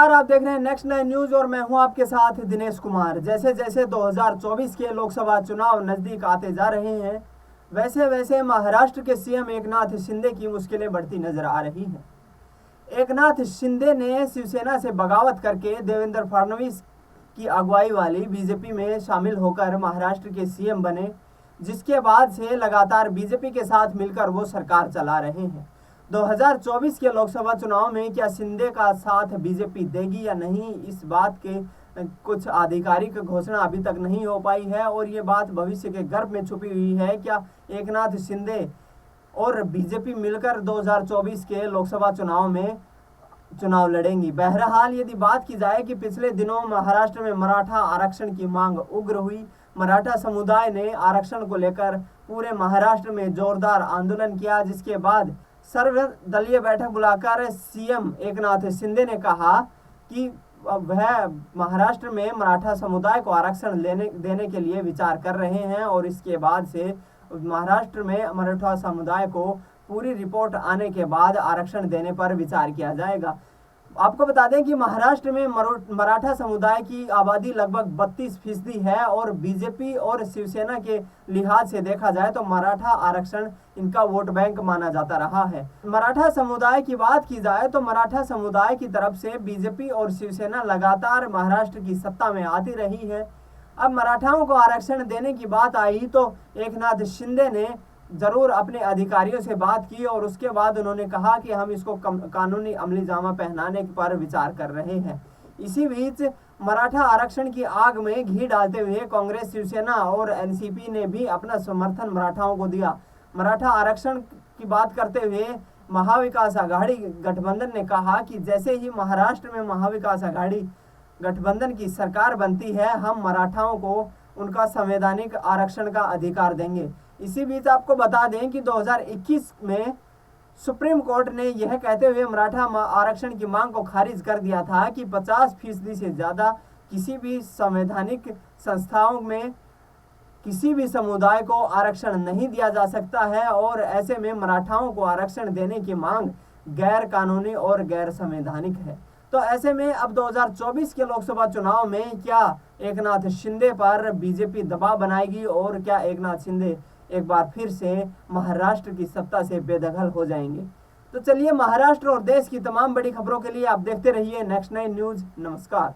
नमस्कार, आप देख रहे हैं नेक्स्ट 9 न्यूज और मैं हूं आपके साथ दिनेश कुमार। जैसे जैसे 2024 के लोकसभा चुनाव नजदीक आते जा रहे हैं, वैसे वैसे महाराष्ट्र के सीएम एकनाथ शिंदे की मुश्किलें बढ़ती नजर आ रही हैं। एकनाथ शिंदे ने शिवसेना से बगावत करके देवेंद्र फडणवीस की अगुवाई वाली बीजेपी में शामिल होकर महाराष्ट्र के सीएम बने, जिसके बाद से लगातार बीजेपी के साथ मिलकर वो सरकार चला रहे हैं। 2024 के लोकसभा चुनाव में क्या शिंदे का साथ बीजेपी देगी या नहीं, इस बात के कुछ आधिकारिक घोषणा अभी तक नहीं हो पाई है और ये बात भविष्य के गर्भ में छुपी हुई है। क्या एकनाथ शिंदे और बीजेपी मिलकर 2024 के लोकसभा चुनाव में चुनाव लड़ेंगी? बहरहाल यदि बात की जाए कि पिछले दिनों महाराष्ट्र में मराठा आरक्षण की मांग उग्र हुई। मराठा समुदाय ने आरक्षण को लेकर पूरे महाराष्ट्र में जोरदार आंदोलन किया, जिसके बाद सर्वदलीय बैठक बुलाकर सीएम एकनाथ शिंदे ने कहा कि वह महाराष्ट्र में मराठा समुदाय को आरक्षण देने के लिए विचार कर रहे हैं और इसके बाद से महाराष्ट्र में मराठा समुदाय को पूरी रिपोर्ट आने के बाद आरक्षण देने पर विचार किया जाएगा। आपको बता दें कि महाराष्ट्र में मराठा समुदाय की आबादी लगभग 32% है और बीजेपी और शिवसेना के लिहाज से देखा जाए तो मराठा आरक्षण इनका वोट बैंक माना जाता रहा है। मराठा समुदाय की बात की जाए तो मराठा समुदाय की तरफ से बीजेपी और शिवसेना लगातार महाराष्ट्र की सत्ता में आती रही है। अब मराठाओं को आरक्षण देने की बात आई तो एकनाथ शिंदे ने जरूर अपने अधिकारियों से बात की और उसके बाद उन्होंने कहा कि हम इसको कानूनी अमली जामा पहनाने पर विचार कर रहे हैं। इसी बीच मराठा आरक्षण की आग में घी डालते हुए कांग्रेस, शिवसेना और एनसीपी ने भी अपना समर्थन मराठाओं को दिया। मराठा आरक्षण की बात करते हुए महाविकास आघाड़ी गठबंधन ने कहा कि जैसे ही महाराष्ट्र में महाविकास आघाड़ी गठबंधन की सरकार बनती है, हम मराठाओं को उनका संवैधानिक आरक्षण का अधिकार देंगे। इसी बीच आपको बता दें कि 2021 में सुप्रीम कोर्ट ने यह कहते हुए मराठा आरक्षण की मांग को खारिज कर दिया था कि 50% से ज़्यादा किसी भी संवैधानिक संस्थाओं में किसी भी समुदाय को आरक्षण नहीं दिया जा सकता है और ऐसे में मराठाओं को आरक्षण देने की मांग गैर कानूनी और गैर संवैधानिक है। तो ऐसे में अब 2024 के लोकसभा चुनाव में क्या एकनाथ शिंदे पर बीजेपी दबाव बनाएगी और क्या एकनाथ शिंदे एक बार फिर से महाराष्ट्र की सत्ता से बेदखल हो जाएंगे? तो चलिए, महाराष्ट्र और देश की तमाम बड़ी खबरों के लिए आप देखते रहिए नेक्स्ट 9 न्यूज। नमस्कार।